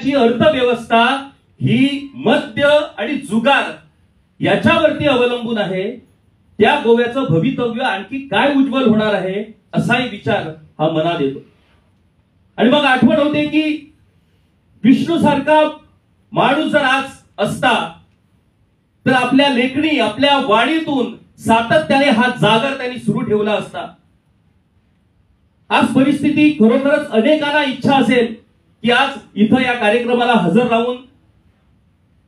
गोव्याची अर्थव्यवस्था ही मद्य आणि जुगार याच्यावरती अवलंबून आहे, त्या गोव्याचं भवितव्य आणखी काय उज्ज्वल होणार आहे असाही विचार हा मनात येतो. आणि मग आठवण होते की विष्णू सारखा माणूस जर आज असता तर आपल्या लेखणी आपल्या वाणीतून सातत्याने हा जागर त्यांनी सुरू ठेवला असता. आज परिस्थिती खरोखरच अनेकांना इच्छा असेल की आज इथं या कार्यक्रमाला हजर राहून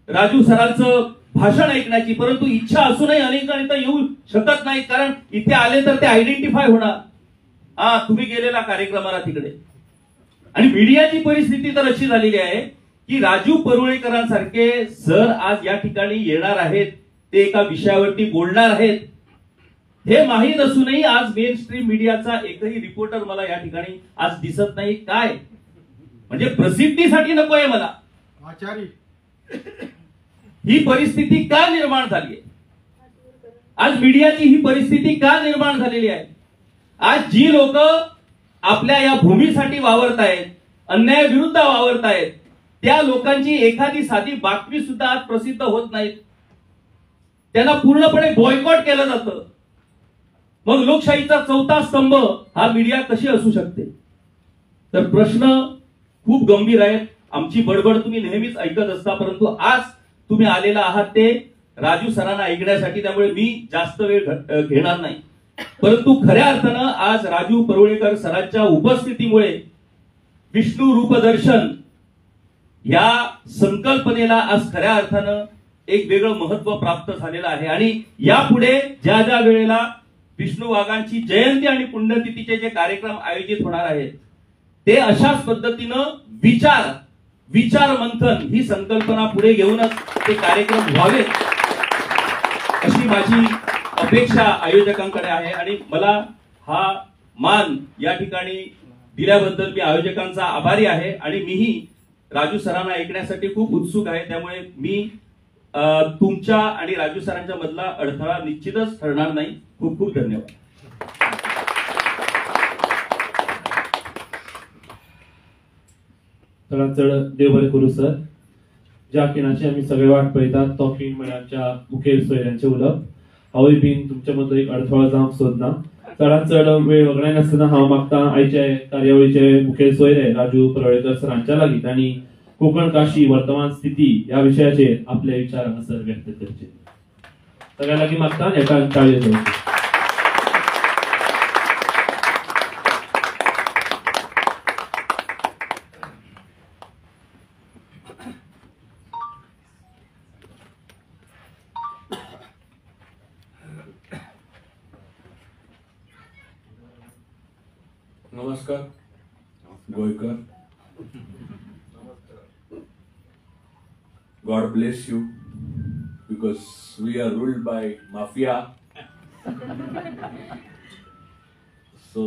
राजू सरांचं भाषण ऐकण्याची, परंतु इच्छा असूनही अनेकांनी तर येऊ शकत नाही, कारण इथे आले तर ते आयडेंटिफाय होणार, हा तुम्ही गेलेला कार्यक्रमाला तिकडे. आणि मीडियाची परिस्थिती तर अशी झालेली आहे की राजू परुळेकरांसारखे सर आज या ठिकाणी येणार आहेत, ते एका विषयावरती बोलणार आहेत, हे माहीत असूनही आज मेन स्ट्रीम मीडियाचा एकही रिपोर्टर मला या ठिकाणी आज दिसत नाही. काय म्हणजे प्रसिद्धीसाठी नकोय मला आचारी, ही परिस्थिती का निर्माण झाली आहे? आज मीडियाची ही परिस्थिती का निर्माण झालेली आहे? आज जी लोक आपल्या या भूमीसाठी वावरतायत, अन्यायाविरुद्ध वावरतायत, त्या लोकांची एखादी साधी बातमी सुद्धा आज प्रसिद्ध होत नाहीत, त्यांना पूर्णपणे बॉयकॉट केलं जातं. मग लोकशाहीचा चौथा स्तंभ हा मीडिया कशी असू शकते? तर प्रश्न खूप गंभीर आहे. आमची बडबड तुम्ही नेहमीच ऐकत असता, परंतु आज तुम्ही आलेला आहात ते राजू सरांना ऐकण्यासाठी, त्यामुळे मी जास्त वेळ घेणार नाही. परंतु खऱ्या अर्थानं आज राजू परुळेकर सरांच्या उपस्थितीमुळे विष्णू रूपदर्शन या संकल्पनेला आज खऱ्या अर्थानं एक वेगळं महत्व प्राप्त झालेलं आहे. आणि यापुढे ज्या ज्या वेळेला विष्णू वाघांची जयंती आणि पुण्यतिथीचे जे कार्यक्रम आयोजित होणार आहेत, ते अशाच पद्धतीनं विचार मंथन ही संकल्पना पुढे घेऊनच ते कार्यक्रम व्हावेत अशी माझी अपेक्षा आयोजकांकडे आहे. आणि मला हा मान या ठिकाणी दिल्याबद्दल मी आयोजकांचा आभारी आहे. आणि मीही राजू सरांना ऐकण्यासाठी खूप उत्सुक आहे, त्यामुळे मी तुमच्या आणि राजू सरांच्या मधला अडथळा निश्चितच ठरणार नाही. खूप खूप धन्यवाद. चढ देव बरें करूं सर. ज्या खिणाची आमी सगळे वाट पळयतात तो खीण म्हळ्यार आमच्या मुखेल सोयऱ्यांचे उलप. हांवूय बीन तुमचे मदलो एक अडथळो जावंक सोदना. चडांत चड वेळ वगडाय नासतना हांव मागतां आयचे कार्यावळीचे मुखेल सोयरे राजू परुळेकर सरांच्या लागीं तांणी कोकण काशी वर्तमान स्थिती ह्या विशयाचेर आपले विचार हांगासर व्यक्त करचे. सगळ्या लागीं मागतां एका ताळयो घेवची. नमस्कार Goykar. God bless you because we are ruled by mafia. So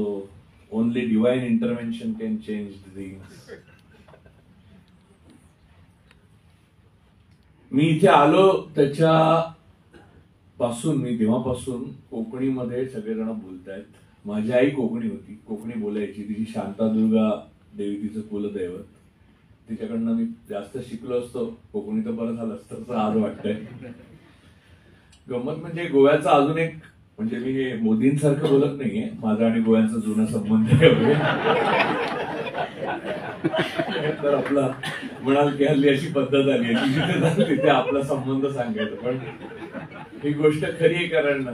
only divine intervention can change things. मी इथे आलो त्याच्या पासून मी तेव्हापासून कोकणीमध्ये सगळेजण बोलतायत. माझी आई कोकणी होती, कोकणी बोलायची. तिची शांतादुर्गा देवी तिचं कुलदैवत, तिच्याकडनं मी जास्त शिकलो असतो कोकणी तर बरं झालं असतं असं आज वाटतंय. गंमत म्हणजे गोव्याचा अजून एक, म्हणजे मी हे मोदींसारखं बोलत नाहीये, माझा आणि गोव्यांचा जुना संबंध आहे. तर आपला म्हणाल की हल्ली अशी पद्धत आली आहे जिथे तिथे आपला संबंध सांगायचा. पण ही गोष्ट खरी आहे, कारण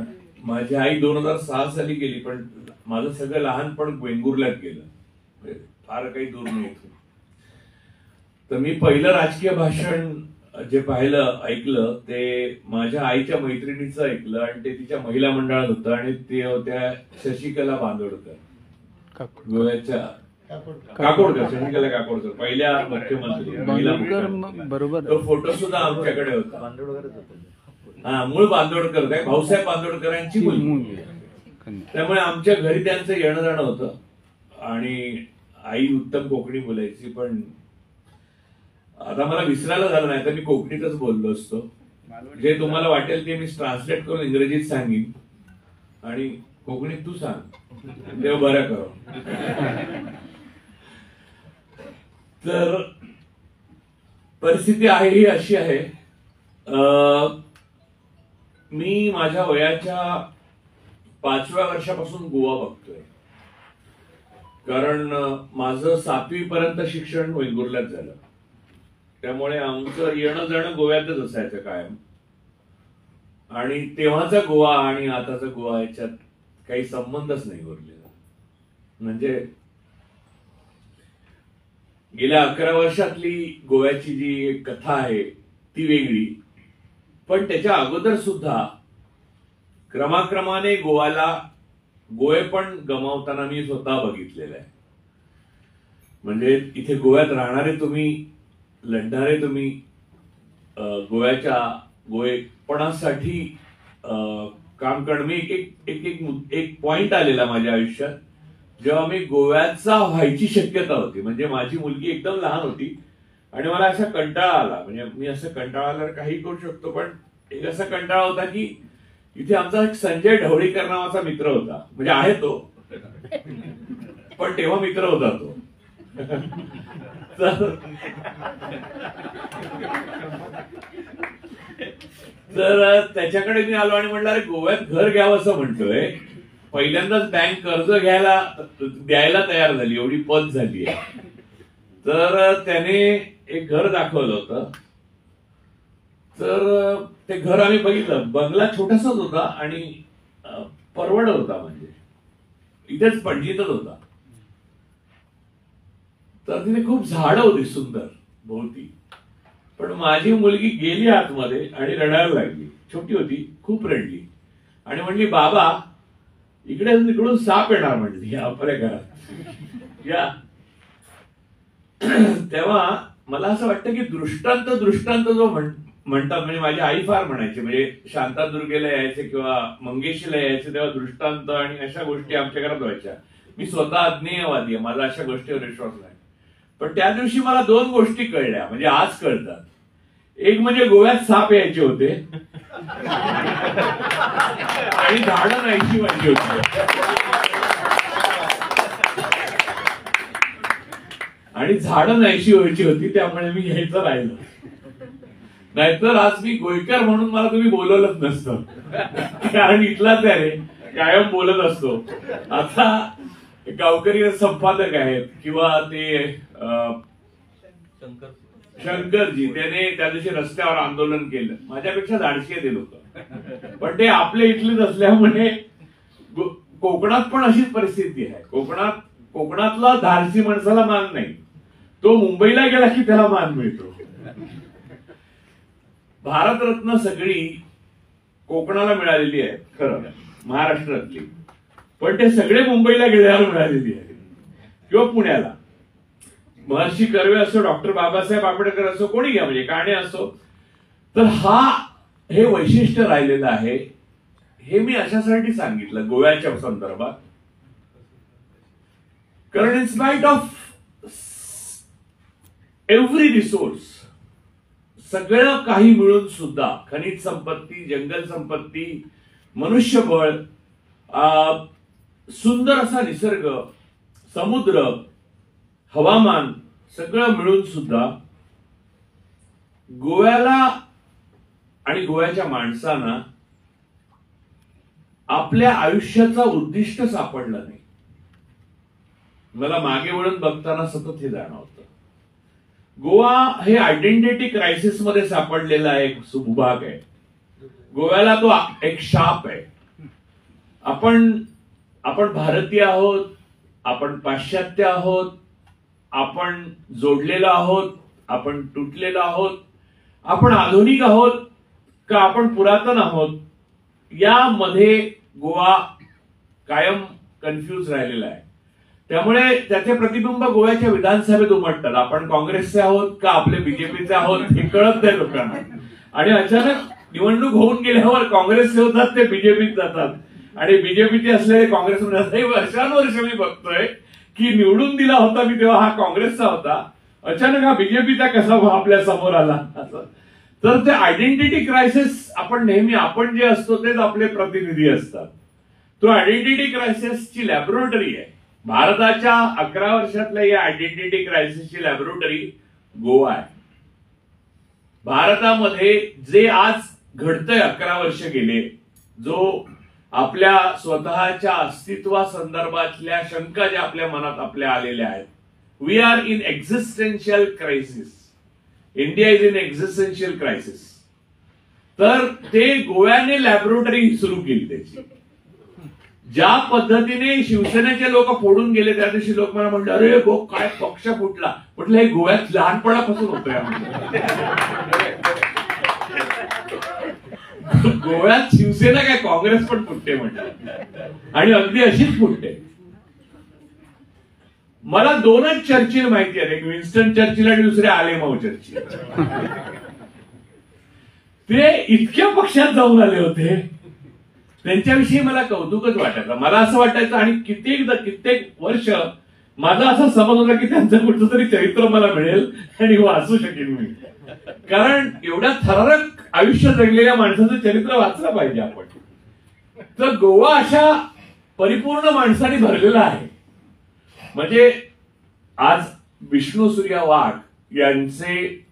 माझी आई 2006 साली गेली, पण माझं सगळं लहानपण वेंगुर्ल्यात गेलं, फार काही दूर नाही. तर मी पहिलं राजकीय भाषण जे पाहिलं ऐकलं ते माझ्या आईच्या मैत्रिणीचं ऐकलं, आणि ते तिच्या महिला मंडळात होतं, आणि ते होत्या शशिकला बांदोडकर, गोव्याच्या काकोडकर, शशिकला काकोडकर, पहिल्या मुख्यमंत्री महिला. बरोबर, तो फोटो सुद्धा आमच्याकडे होता. हा, मूळ बांदोडकर, काय भाऊसाहेब बांदोडकरांची मुलगी. त्यामुळे आमच्या घरी त्यांचं येणं जाणं होतं. आणि आई उत्तम कोकणी बोलायची, पण आता मला विसरायला झालं नाही तर मी कोकणीतच बोललो असतो. जे तुम्हाला वाटेल ते मी ट्रान्सलेट करून इंग्रजीत सांगीन, आणि कोकणीत तू सांग, देव बरं करो. तर परिस्थिती आहे ही अशी आहे, मी माझ्या वयाच्या 5व्या वर्षापासून गोवा बघतोय. कारण माझं 7वी पर्यंत शिक्षण वेंगुर्ल्यात झालं, त्यामुळे आमचं येणं जाणं गोव्यातच असायचं कायम. आणि तेव्हाचा गोवा आणि आताचा गोवा याच्यात काही संबंधच नाही उरलेला. म्हणजे गेल्या 11 वर्षातली गोव्याची जी एक कथा आहे ती वेगळी, पण त्याच्या अगोदर सुद्धा क्रमाक्रमाने गोवे पण गमावताना मी स्वतः बघितलेलं आहे. म्हणजे इथे गोव्यात राहणारे तुम्ही, लढणारे तुम्ही, गोवेपणासाठी काम करणं. मी एक पॉइंट आलेला माझ्या आयुष्यात जेव्हा मी गोव्याचा व्हायची शक्यता होती. म्हणजे माझी मुलगी एकदम लहान होती आणि मला असा कंटाळा आला. म्हणजे मी असं कंटाळा आल्यावर काही करू शकतो, पण एक असा कंटाळा होता की इथे आमचा एक संजय ढवळीकर नावाचा मित्र होता. म्हणजे आहे तो, पण तेव्हा मित्र होता तो. तर त्याच्याकडे मी आलो आणि म्हटलं, अरे गोव्यात घर घ्यावं असं म्हणतोय. पहिल्यांदाच बँक कर्ज द्यायला तयार झाली, एवढी पत झाली आहे. तर त्याने एक घर दाखवलं होतं. तर ते घर आम्ही बघितलं. बंगला छोटासाच होता आणि परवडत होता, म्हणजे इथेच पणजीतच होता. तर तिथे खूप झाडं होती सुंदर भोवती. पण माझी मुलगी गेली आतमध्ये आणि रडायला लागली. छोटी होती, खूप रडली आणि म्हणली, बाबा इकडे तिकडून साप येणार म्हणली आपल्या घरात या. तेव्हा मला असं वाटतं की दृष्टांत जो म्हणतात, म्हणजे माझी आई फार म्हणायची. म्हणजे शांतादुर्गेला यायचे किंवा मंगेशीला यायचे तेव्हा दृष्टांत आणि अशा गोष्टी आमच्या घरात व्हायच्या. मी स्वतः अज्ञेयवादी आहे, माझा अशा गोष्टीवर विश्वास नाही. पण त्या दिवशी मला 2 गोष्टी कळल्या, म्हणजे आज कळतात. एक म्हणजे गोव्यात साप यायचे होते आणि झाडं नाहीशी व्हायची होती. आणि झाडं नाहीशी व्हायची होती, त्यामुळे मी यायचं राहिलं. नाहीतर आज मी गोयकर म्हणून मला तुम्ही बोलवलंच नसतं. कारण इथलाच आहे, कायम बोलत असतो. आता गावकरी संपादक आहेत किंवा ते शंकरजी, त्याने त्या दिवशी रस्त्यावर आंदोलन केलं. माझ्यापेक्षा धाडशी आहे ते लोक, पण ते आपले इथलेच असल्यामुळे. कोकणात पण अशीच परिस्थिती आहे. कोकणातला धाडसी माणसाला मान नाही, तो मुंबईला गेला की त्याला मान मिळतो. भारतरत्न सगळी कोकणाला मिळालेली आहे खरं, महाराष्ट्रातली, पण ते सगळे मुंबईला गेल्यावर मिळालेली आहे किंवा पुण्याला. महर्षी कर्वे असो, डॉक्टर बाबासाहेब आंबेडकर असो, कोणी घ्या, म्हणजे काणे असो. तर हे वैशिष्ट्य राहिलेलं आहे. हे मी अशासाठी सांगितलं गोव्याच्या संदर्भात, कारण in spite of every resource, सगळं काही मिळून सुद्धा, खनिज संपत्ती, जंगल संपत्ती, मनुष्यबळ, सुंदर असा निसर्ग, समुद्र, हवामान, सगळं मिळून सुद्धा गोव्याला आणि गोव्याच्या माणसांना आपल्या आयुष्याचा उद्दिष्ट सापडलं नाही. मला मागे वळून बघताना सतत हे जाणवतं. गोवा हे आयडेंटिटी क्रायसिस मध्ये सापडलेला एक भूभाग आहे. गोव्याला तो एक शाप आहे. आपण भारतीय आहोत, आपण पाश्चात्य आहोत, आपण जोडलेलो आहोत, आपण तुटलेलो आहोत, आपण आधुनिक आहोत का आपण पुरातन आहोत, यामध्ये गोवा कायम कन्फ्यूज राहिलेला आहे. त्यामुळे त्याचे प्रतिबिंब गोव्याच्या विधानसभेत उमटतात. आपण काँग्रेसचे आहोत का आपले बीजेपीचे आहोत हे कळत नाही लोकांना. आणि अचानक निवडणूक होऊन गेल्यावर काँग्रेसचे होतात ते बीजेपीत जातात आणि बीजेपीचे असलेले काँग्रेसमध्ये असतात. वर्षानुवर्ष मी बघतोय की निवडून दिला होता मी तेव्हा हा काँग्रेसचा होता, अचानक हा बीजेपीचा कसा आपल्या समोर आला. तर ते आयडेंटिटी क्रायसिस, आपण जे असतो तेच आपले प्रतिनिधी असतात. तो आयडेंटिटी क्रायसिसची लॅबोरेटरी आहे. भारताच्या 11 वर्षातल्या या आयडेंटिटी क्रायसिसची लॅबोरेटरी गोवा आहे. भारतामध्ये जे आज घडतंय 11 वर्ष गेले, जो आपल्या स्वतःच्या अस्तित्वासंदर्भातल्या शंका ज्या आपल्या मनात आपल्या आलेल्या आहेत, we are in existential crisis, India is in existential crisis. तर ते गोव्याने लॅबोरेटरी सुरू केली त्याची. ज्या पद्धतीने शिवसेनेचे लोक फोडून गेले त्या दिवशी लोक मला म्हणले, अरे गो काय पक्ष फुटला. म्हटलं हे गोव्यात लहानपणापासून होतोय. गोव्यात शिवसेना काय काँग्रेस पण फुटते म्हटलं, आणि अगदी अशीच फुटते. मला 2च चर्चिल माहिती आहेत, एक विन्स्टन चर्चिल आणि दुसरे आलेमाऊ चर्चिल. ते इतक्या पक्षात जाऊन आले होते, त्यांच्याविषयी मला कौतुकच वाटायचं. मला असं वाटायचं, आणि कित्येक वर्ष माझा असा समज होता की त्यांचं कुठचं तरी चरित्र मला मिळेल आणि वाचू शकेन मी, कारण एवढ्या थरारक आयुष्य जगलेल्या माणसाचं चरित्र वाचलं पाहिजे आपण. तर गोवा अशा परिपूर्ण माणसाने भरलेला आहे. म्हणजे आज विष्णू सूर्या वाघ यांचे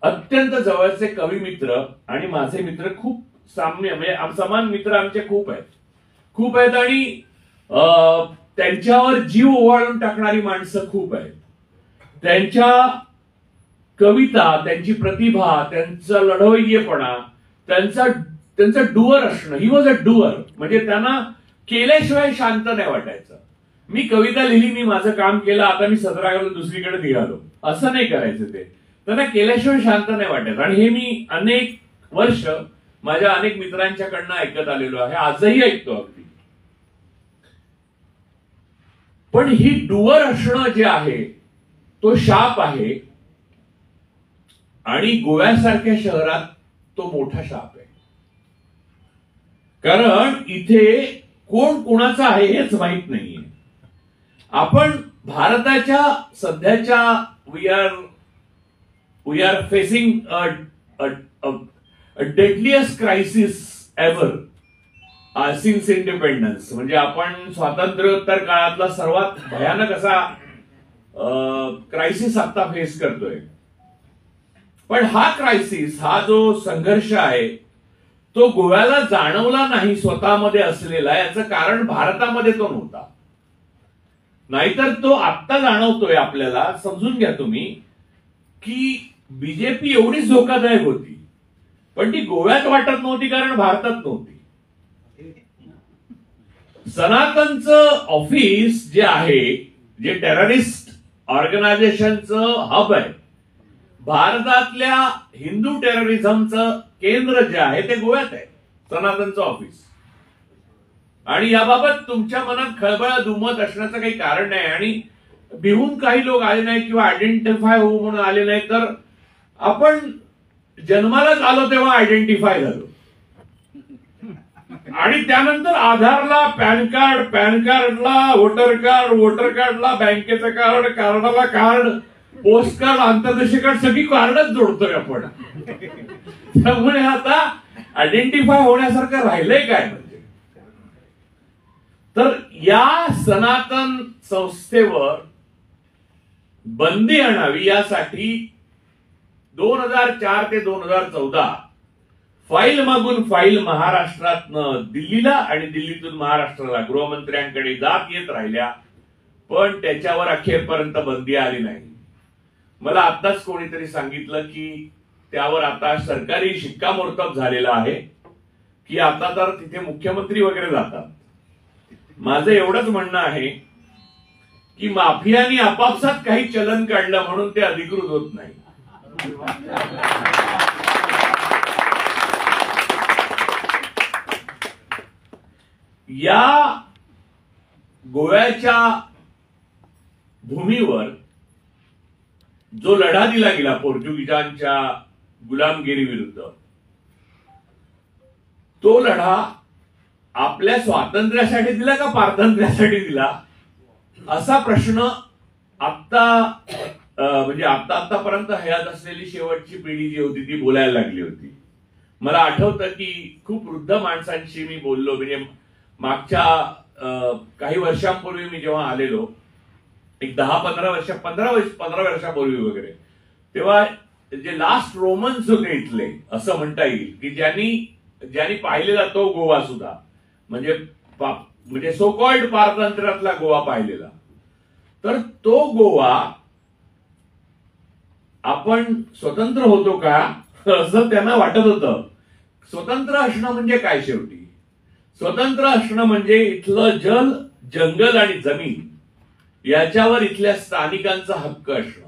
अत्यंत जवळचे कवी मित्र आणि माझे मित्र खूप साम्य, म्हणजे समान मित्र आमचे खूप आहेत आणि त्यांच्यावर जीव ओवाळून टाकणारी माणसं खूप आहेत. त्यांच्या कविता, त्यांची प्रतिभा, त्यांचा लढवय्येपणा, त्यांचं डुअर असणं. ही वॉज अ डुअर, म्हणजे त्यांना केल्याशिवाय शांत नाही वाटायचं. मी कविता लिहिली, मी माझं काम केलं, आता मी सदरा घालून दुसरीकडे निघालो, असं नाही करायचं. ते त्यांना केल्याशिवाय शांत नाही वाटायचं. आणि हे मी अनेक वर्ष माझ्या अनेक मित्रांच्याकडनं ऐकत आलेलो आहे, आजही ऐकतो अगदी. पण ही डुअर असणं जे आहे तो शाप आहे, आणि गोव्यासारख्या शहरात तो मोठा शाप आहे. कारण इथे कोण कोणाचं आहे हेच माहित नाहीये. आपण भारताच्या सध्याच्या we are facing deadliest crisis ever since independence. म्हणजे आपण स्वातंत्र्योत्तर काळातला सर्वात भयानक असा क्रायसिस आता फेस करतोय. पण हा क्रायसिस, हा जो संघर्ष आहे, तो गोव्याला जाणवला नाही स्वतःमध्ये असलेला. याचं कारण भारतामध्ये तो नव्हता, नाहीतर तो आत्ता जाणवतोय आपल्याला. समजून घ्या तुम्ही की बीजेपी एवढीच धोकादायक होती, पण ती गोव्यात वाटत नव्हती कारण भारतात नव्हती. सनातनचं ऑफिस जे आहे, जे टेररिस्ट ऑर्गनायझेशनचं हब आहे, भारतातल्या हिंदू टेररिझमचं केंद्र जे आहे ते गोव्यात आहे, सनातनचं ऑफिस. आणि याबाबत तुमच्या मनात खळबळ दुमत असण्याचं काही कारण नाही. आणि भिवून काही लोक आले नाही किंवा आयडेंटिफाय होऊ म्हणून आले नाही, तर आपण जन्मालाच आलो तेव्हा आयडेंटिफाय झालो, आणि त्यानंतर आधारला पॅन कार्ड, पॅन कार्डला वोटर कार्ड, वोटर कार्डला बँकेचं कार्ड, कार्डाला कार्ड, पोस्ट कार्ड, आंतरदेशीय कार्ड, सगळी कार्डच जोडतोय आपण. त्यामुळे आता आयडेंटिफाय होण्यासारखं राहिलंय काय म्हणजे. तर या सनातन संस्थेवर बंदी आणावी यासाठी 2004 ते 2014 फाईल मागून फाईल महाराष्ट्रातनं दिल्लीला आणि दिल्लीतून महाराष्ट्राला गृहमंत्र्यांकडे जात येत राहिल्या, पण त्याच्यावर अखेरपर्यंत बंदी आली नाही. मला आत्ताच कोणीतरी सांगितलं की त्यावर आता सरकारी शिक्कामोर्तब झालेला आहे की आता तर तिथे मुख्यमंत्री वगैरे जातात. माझं एवढंच म्हणणं आहे की माफियानी आपापसात काही चलन काढलं म्हणून ते अधिकृत होत नाही. या गोव्याच्या भूमीवर जो लढा दिला गेला पोर्तुगीजांच्या गुलामगिरी विरुद्ध, तो लढा आपल्या स्वातंत्र्यासाठी दिला का पारतंत्र्यासाठी दिला असा प्रश्न आत्ता म्हणजे आतापर्यंत हयात असलेली शेवटची पिढी जी होती ती बोलायला लागली होती. मला आठवतं की खूप वृद्ध माणसांशी मी बोललो, म्हणजे मागच्या काही वर्षांपूर्वी मी जेव्हा आलेलो, एक 10-15 वर्षापूर्वी वगैरे, तेव्हा जे लास्ट रोमन्स होते इथले असं म्हणता येईल की ज्यांनी पाहिलेला तो गोवा सुद्धा म्हणजे सो कॉल्ड पारतंत्र्यातला गोवा पाहिलेला, तर तो गोवा आपण स्वतंत्र होतो का असं त्यांना वाटत होतं. स्वतंत्र असणं म्हणजे काय? शेवटी स्वतंत्र असणं म्हणजे इथलं जल, जंगल आणि जमीन याच्यावर इथल्या स्थानिकांचा हक्क असणं.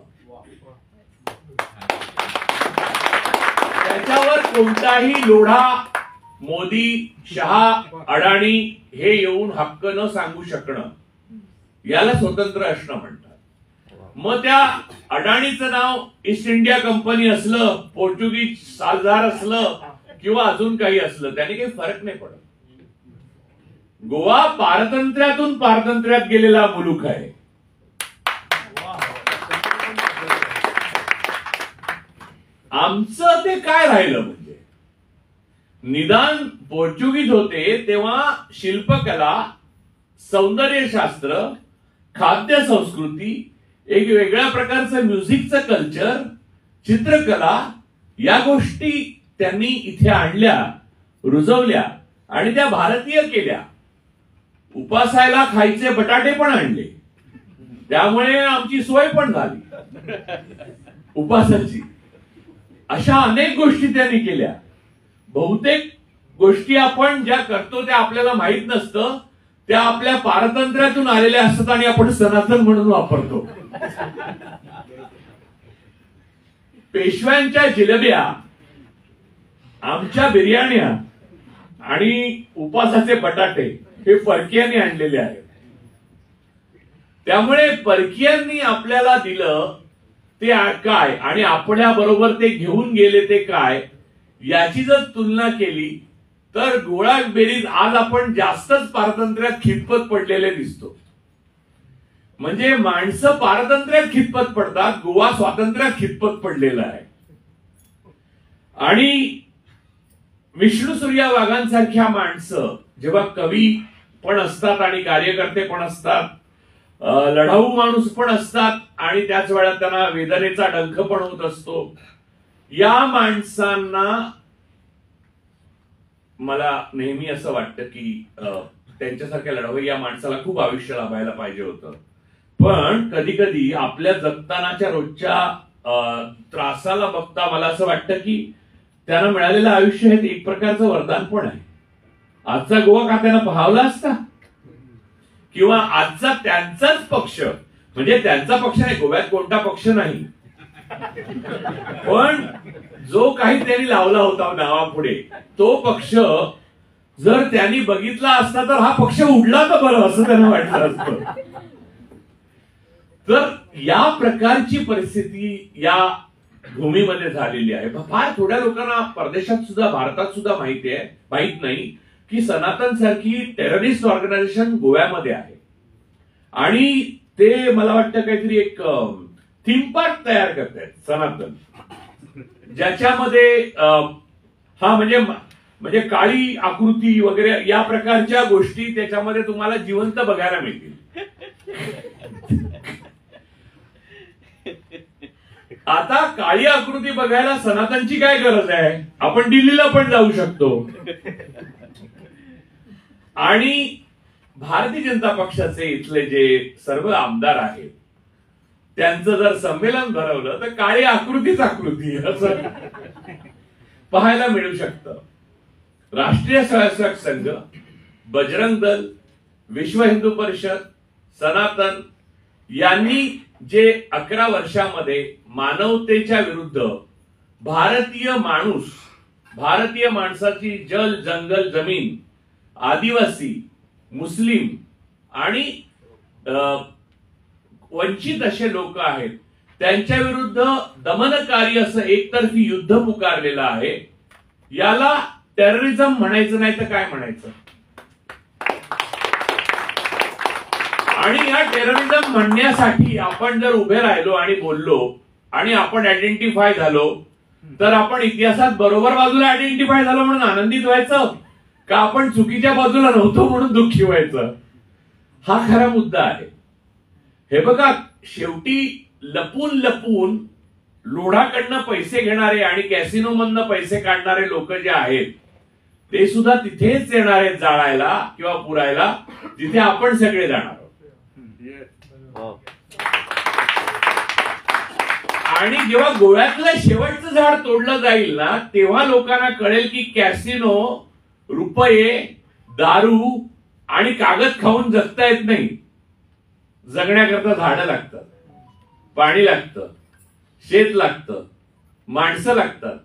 त्याच्यावर कोणताही लोढा, मोदी, शहा, अडाणी हे येऊन हक्क न सांगू शकणं, याला स्वतंत्र असणं म्हणतात. मग त्या अडाणीचं नाव ईस्ट इंडिया कंपनी असलं, पोर्तुगीज सालदार असलं किंवा अजून काही असलं, त्याने काही फरक नाही पडत. गोवा पारतंत्र्यातून पारतंत्र्यात गेलेला मुलूक आहे. आमचं ते काय राहिलं म्हणजे, निदान पोर्तुगीज होते तेव्हा शिल्पकला, सौंदर्यशास्त्र, खाद्य संस्कृती, एक वेगळ्या प्रकारचं म्युझिकचं कल्चर, चित्रकला या गोष्टी त्यांनी इथे आणल्या, रुजवल्या आणि त्या भारतीय केल्या. उपासायला खायचे बटाटे पण आणले, त्यामुळे आमची सोय पण झाली उपासाची. अशा अनेक गोष्टी त्यांनी केल्या. बहुतेक गोष्टी आपण ज्या करतो त्या आपल्याला माहित नसतं, त्या आपल्या पारतंत्र्यातून आलेल्या असतात आणि आपण सनातन म्हणून वापरतो. पेशव्यांच्या जिलेब्या, आमच्या बिर्याण्या आणि उपासाचे बटाटे हे परकीयांनी आणलेले आहेत. त्यामुळे परकीयांनी आपल्याला दिलं ते काय आणि आपल्या बरोबर ते घेऊन गेले ते काय, याची जर तुलना केली तर गोळा बेरीज आज आपण जास्तच पारतंत्र्यात खितपत पडलेले दिसतो. म्हणजे माणसं पारतंत्र्यात खितपत पडतात, गोवा स्वातंत्र्यात खितपत पडलेला आहे. आणि विष्णू सूर्या वाघांसारख्या माणसं जेव्हा कवी पण असतात आणि कार्यकर्ते पण असतात, लढाऊ माणूस पण असतात आणि त्याच वेळात त्यांना वेदनेचा डंख पण होत असतो, या माणसांना मला नेहमी असं वाटतं की त्यांच्यासारख्या लढाऊ या माणसाला खूप आयुष्य लाभायला पाहिजे होतं. पण कधी कधी आपल्या जगतानाच्या रोजच्या त्रासाला बघता मला असं वाटतं की त्यांना मिळालेलं आयुष्य हे एक प्रकारचं वरदान पण आहे. आजचा गोवा का त्यांना पाहावला असता, किंवा आजचा त्यांचाच पक्ष, म्हणजे त्यांचा पक्ष नाही, गोव्यात कोणता पक्ष नाही, पण जो काही त्यांनी लावला होता नावापुढे तो पक्ष जर त्यांनी बघितला असता तर हा पक्ष उडला तर बरं असं त्यांना वाटलं असतं. तर या प्रकारची परिस्थिती या भूमीमध्ये झालेली आहे. फार थोड्या लोकांना परदेशात सुद्धा, भारतात सुद्धा माहित नाही की सनातन सारखी टेररिस्ट ऑर्गनायझेशन गोव्यामध्ये आहे. आणि ते मला वाटतं काहीतरी एक थीम पार्क तयार करतायत सनातन, ज्याच्यामध्ये हा म्हणजे काळी आकृती वगैरे या प्रकारच्या गोष्टी त्याच्यामध्ये तुम्हाला जिवंत बघायला मिळतील. आता काळी आकृती बघायला सनातनची काय गरज आहे, आपण दिल्लीला पण जाऊ शकतो. आणि भारतीय जनता पक्षाचे इथले जे सर्व आमदार आहेत त्यांचं जर संमेलन भरवलं तर काळी आकृतीच आकृती असं पाहायला मिळू शकतं. राष्ट्रीय स्वयंसेवक संघ, बजरंग दल, विश्व हिंदू परिषद, सनातन यांनी जे 11 वर्षामध्ये मानवतेच्या विरुद्ध भारतीय माणसाची जल, जंगल, जमीन, आदिवासी, मुस्लिम आणि वंचित असे लोक आहेत त्यांच्या विरुद्ध दमनकारी असं एकतर्फी युद्ध पुकारलेलं आहे. याला टेररिझम म्हणायचं नाही तर काय म्हणायचं. आणि या टेररिझम म्हणण्यासाठी आपण जर उभे राहिलो आणि बोललो आणि आपण आयडेंटिफाय झालो तर आपण इतिहासात बरोबर बाजूला आयडेंटिफाय झालो म्हणून आनंदित व्हायचं का आपण चुकीच्या बाजूला नव्हतो म्हणून दुःखी व्हायचं, हा खरा मुद्दा आहे. हे बघा, शेवटी लपून लपून लोढाकडनं पैसे घेणारे आणि कॅसिनो मधनं पैसे काढणारे लोक जे आहेत ते सुद्धा तिथेच येणार आहेत जाळायला किंवा पुरायला, जिथे आपण सगळे जाणार आहोत. आणि जेव्हा गोव्यातलं शेवटचं झाड तोडलं जाईल ना, तेव्हा लोकांना कळेल की कॅसिनो, रुपये, दारू आणि कागद खाऊन जगता येत नाही. जगण्याकरता झाडं लागतात, पाणी लागतं, शेत लागतं, माणसं लागतात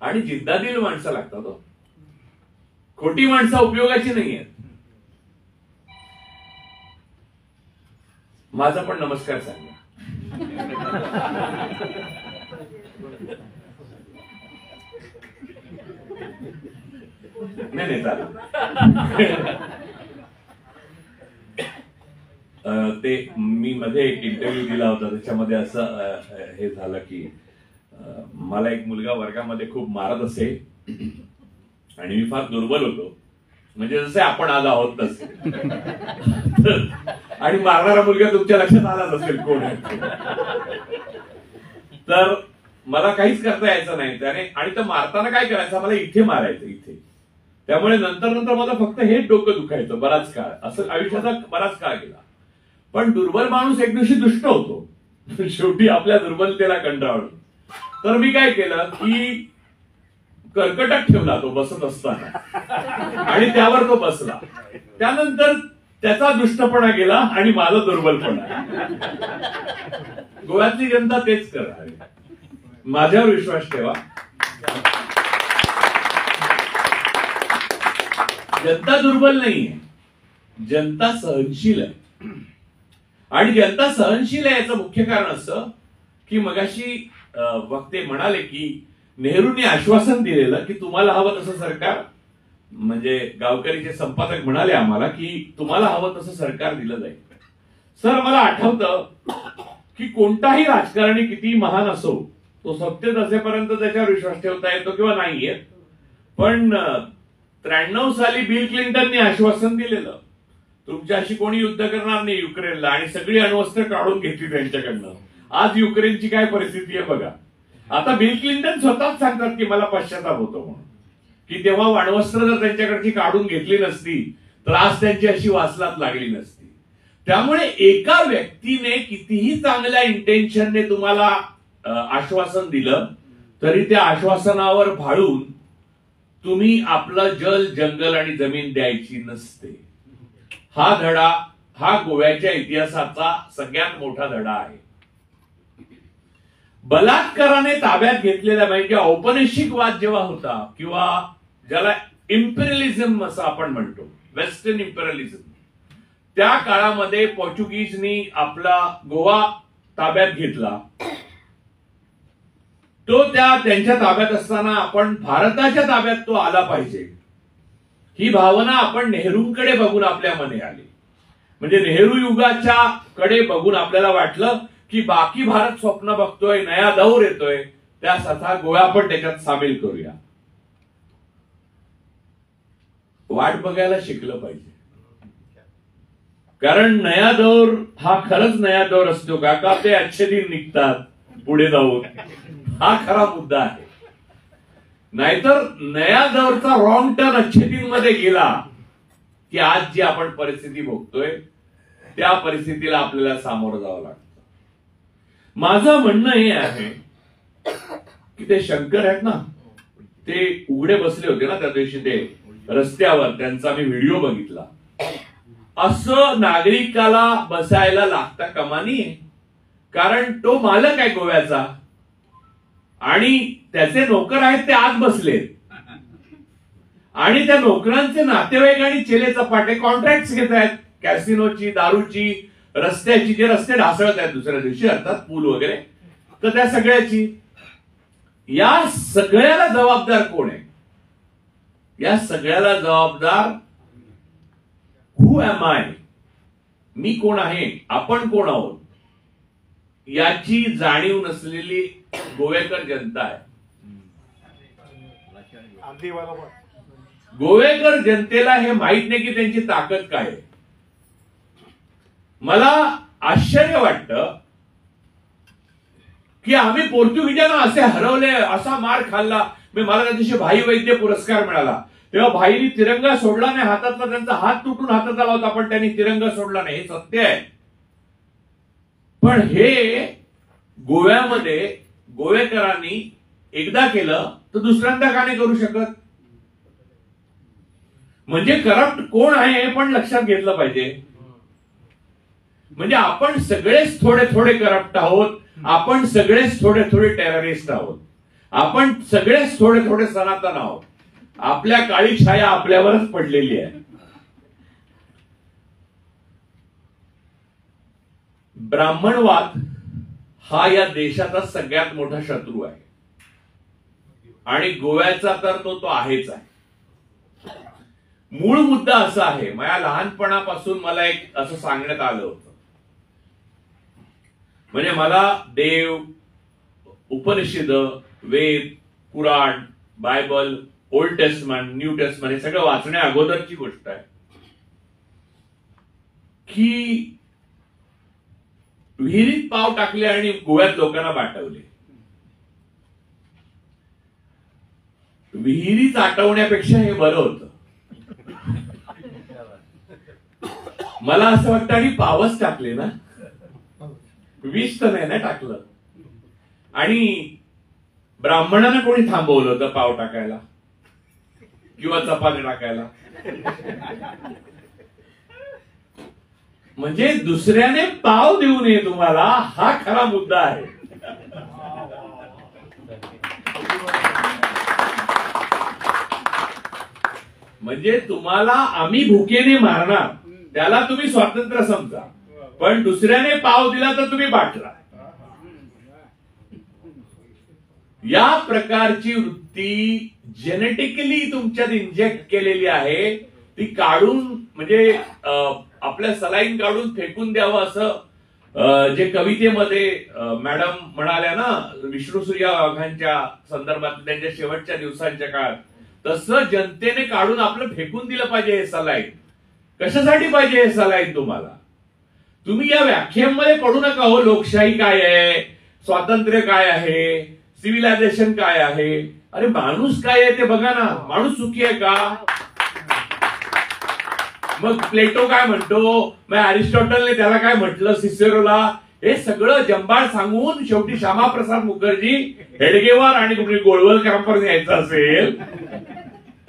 आणि जिद्दादिल माणसं लागतात. खोटी माणसं उपयोगाची नाही आहेत. माझा पण नमस्कार सांगा. नाही चालेल. ते मी मध्ये एक इंटरव्ह्यू दिला होता, त्याच्यामध्ये असं हे झालं की मला एक मुलगा वर्गामध्ये खूप मारत असे आणि मी फार दुर्बल होतो, म्हणजे जसे आपण आज आहोत तसे. आणि मारणारा मुलगा तुमच्या लक्षात आलाच असेल कोण आहे. तर मला काहीच करता यायचं नाही त्याने, आणि तर मारताना काय करायचं, मला इथे मारायचं इथे. त्यामुळे नंतर मला फक्त हे डोकं दुखायचं बराच काळ. असं आयुष्याचा बराच काळ गेला. पण दुर्बल माणूस एक दिवशी दुष्ट होतो शेवटी आपल्या दुर्बलतेला कंटाळून. तर मी काय केलं की कर्कटात ठेवला तो बसत असताना आणि त्यावर तो बसला. त्यानंतर त्याचा दुष्टपणा गेला आणि माझा दुर्बलपणा. गोव्यातली जनता तेच करणार. माझ्यावर विश्वास ठेवा. जनता दुर्बल नाहीये, जनता सहनशील आहे. आणि जनता सहनशील आहे याचं मुख्य कारण असं की मगाशी वक्ते म्हणाले की नेहरूंनी आश्वासन दिलेलं की तुम्हाला हवं तसं सरकार, म्हणजे गावकरीचे संपादक म्हणाले आम्हाला की तुम्हाला हवं तसं सरकार दिलं जाईल. सर, मला आठवतं की कोणताही राजकारणी किती महान असो, तो सत्तेत असेपर्यंत त्याच्यावर विश्वास ठेवता येतो किंवा नाही येत. पण 93 साली बिल क्लिंटननी आश्वासन दिलेलं तुमच्याशी कोणी युद्ध करणार नाही युक्रेनला, आणि सगळी अण्वस्त्र काढून घेतली त्यांच्याकडनं. आज युक्रेनची काय परिस्थिती आहे बघा. आता बिल क्लिंटन स्वतःच सांगतात की मला पश्चाताप होतो म्हणून, की तेव्हा अण्वस्त्र जर त्यांच्याकडची काढून घेतली नसती तर आज त्यांची अशी वासलात लागली नसती. त्यामुळे एका व्यक्तीने कितीही चांगल्या इंटेन्शनने तुम्हाला आश्वासन दिलं तरी त्या आश्वासनावर भाळून तुम्ही आपलं जल, जंगल आणि जमीन द्यायची नसते. हा धडा हा गोव्याच्या इतिहासाचा सगळ्यात मोठा धडा आहे. बलात्काराने ताब्यात घेतलेला, म्हणजे औपनिवेशिकवाद जेव्हा होता किंवा ज्याला इम्पेरियलिझम असं आपण म्हणतो, वेस्टर्न इम्पेरियलिझम, त्या काळामध्ये पोर्चुगीजनी आपला गोवा ताब्यात घेतला. तो त्यांच्या ताब्यात असताना आपण भारताच्या ताब्यात तो आला पाहिजे, ही भावना आपण नेहरूंकडे बघून आपल्या मने आली. म्हणजे नेहरू युगाच्या कडे बघून आपल्याला वाटलं की बाकी भारत स्वप्न बघतोय, नया दौर येतोय, त्यासाठी गोवा पण त्याच्यात सामील करूया. वाट बघायला शिकलं पाहिजे, कारण नया दौर हा खरंच नया दौर असतो का ते अच्छे दिन निघतात पुढे जाऊन, हा खरा मुद्दा आहे. नाहीतर नया दौरचा रॉंग टर्न अच्छे दिन मध्ये गेला की आज जी आपण परिस्थिती भोगतोय त्या परिस्थितीला आपल्याला सामोरं जावं लागतं. माझं म्हणणं हे आहे की ते शंकर आहेत ना, ते उघडे बसले होते ना त्या दिवशी ते रस्त्यावर, त्यांचा मी व्हिडिओ बघितला. असं नागरिकाला बसायला लागता कामा नये, कारण तो मालक आहे गोव्याचा आणि त्याचे नोकर आहेत ते आत बसले, आणि त्या नोकरांचे नातेवाईक आणि चेले चपाटे कॉन्ट्रॅक्ट घेत आहेत कॅसिनोची, दारूची, रस्त्याची, जे रस्ते ढासळत आहेत दुसऱ्या दिवशी, अर्थात पूल वगैरे, तर त्या सगळ्याची. या सगळ्याला जबाबदार कोण आहे? या सगळ्याला जबाबदार हु एम आय, मी कोण आहे, आपण कोण आहोत, याची जाणीव नसलेली गोवेकर जनता आहे. गोवेकर जनतेला हे माहित नाही की त्यांची ताकद काय आहे. मला आश्चर्य वाटतं की आम्ही पोर्तुगीजांना असे हरवले, असा मार खाल्ला. मला त्या दिवशी भाई वैद्य पुरस्कार मिळाला, तेव्हा भाईनी तिरंगा सोडला नाही हातातला, त्यांचा हात तुटून हातात आला होता, पण त्यांनी तिरंगा सोडला नाही. हे सत्य आहे. पण हे गोव्यामध्ये गोवेकरांनी एकदा केलं तर दुसऱ्यांदा का नाही करू शकत? म्हणजे करप्ट कोण आहे हे पण लक्षात घेतलं पाहिजे. म्हणजे आपण सगळेच थोडे थोडे करप्ट आहोत, आपण सगळेच थोडे थोडे टेररिस्ट आहोत, आपण सगळेच थोडे थोडे सनातन आहोत. आपल्या काळी छाया आपल्यावरच पडलेली आहे. ब्राह्मणवाद हा या देशाचा सगळ्यात मोठा शत्रू आहे आणि गोव्याचा तर तो आहेच आहे. मूळ मुद्दा असा आहे, माझ्या लहानपणापासून मला एक असं सांगण्यात आलं होतं, म्हणजे मला देव, उपनिषद, वेद, पुराण, Bible, old testament, new testament हे सगळं वाचण्या अगोदरची गोष्ट आहे की विहिरीत पाव टाकले आणि गोव्यात लोकांना पाठवले. विहिरीत आटवण्यापेक्षा हे बरं होतं. मला असं वाटतं आणि पावच टाकले ना, विष तर नाही ना टाकलं. आणि ब्राह्मणांना कोणी थांबवलं होतं पाव टाकायला किंवा चपाती टाकायला? म्हणजे दुसऱ्याने पाव देऊ नये तुम्हाला, हा खरा मुद्दा आहे. म्हणजे तुम्हाला आम्ही भुकेने मारणार त्याला तुम्ही स्वातंत्र्य समजा, पण दुसऱ्याने पाव दिला तर तुम्ही बाटला. या प्रकारची वृत्ती जेनेटिकली तुमच्यात इंजेक्ट केलेली आहे. ती काढून म्हणजे आपल्या सलाईन काढून फेकून द्यावं असं जे कवितेमध्ये मॅडम म्हणाल्या ना विष्णुसूर्या वाघांच्या संदर्भात त्यांच्या शेवटच्या दिवसांच्या काळात, तसं जनतेने काढून आपलं फेकून दिलं पाहिजे हे सलाईन. कशासाठी पाहिजे हे सलाईन तुम्हाला? तुम्ही या व्याख्येमध्ये पडू नका हो. लोकशाही काय आहे, स्वातंत्र्य काय आहे, सिव्हिलायझेशन काय आहे. अरे माणूस काय आहे ते बघा ना. माणूस सुखी आहे का? मग प्लेटो काय म्हणतो, मग अरिस्टॉटलने त्याला काय म्हटलं, सिसेरोला, हे सगळं जंबाळ सांगून शेवटी श्यामाप्रसाद मुखर्जी हेडगेवार आणि कुठे गोळवलकरांपर्यंत यायचं असेल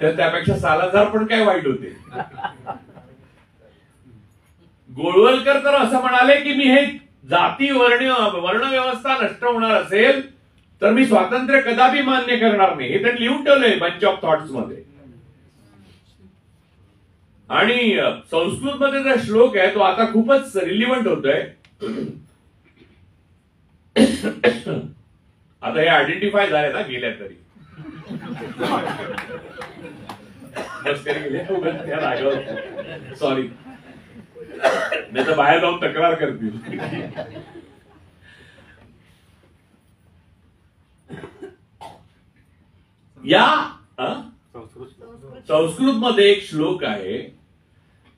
तर त्यापेक्षा सालाझार पण काय वाईट होते. गोळवलकर तर असं म्हणाले की मी हे जाती वर्ण व्यवस्था नष्ट होणार असेल तर मी स्वातंत्र्य कदापि मान्य करणार नाही. हे त्यांनी लिहून ठेवलंय बंच ऑफ थॉट्स मध्ये. आणि संस्कृत मध्ये जो श्लोक आहे तो आता खूपच रिलिव्हंट होतोय. आता हे आयडेंटिफाय झाले ना गेल्या तरी सॉरी, नाही तर बाहेर जाऊन तक्रार करतील. या संस्कृत मध्ये एक श्लोक आहे,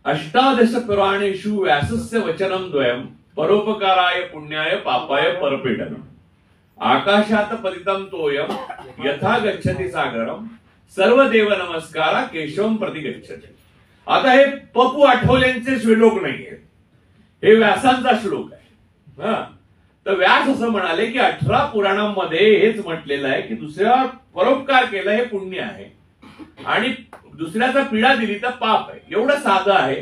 अष्टादश पुराणेषु व्यासस्य वचनम द्वयम परोपकाराय पुण्याय पापाय परपीडनम आकाशात पतितम तोयम यथा गच्छति सागरम सर्व देव नमस्कारा केशवम प्रति गच्छति. आता हे पपू आठवल्यांचे श्लोक नाहीये, हे व्यासांचा श्लोक आहे. तर व्यास असं म्हणाले की 18 पुराणांमध्ये हेच म्हटलेलं आहे की दुसऱ्यावर परोपकार केला हे पुण्य आहे आणि दुसऱ्याचा पीडा दिली तर पाप आहे. एवढं साधं आहे.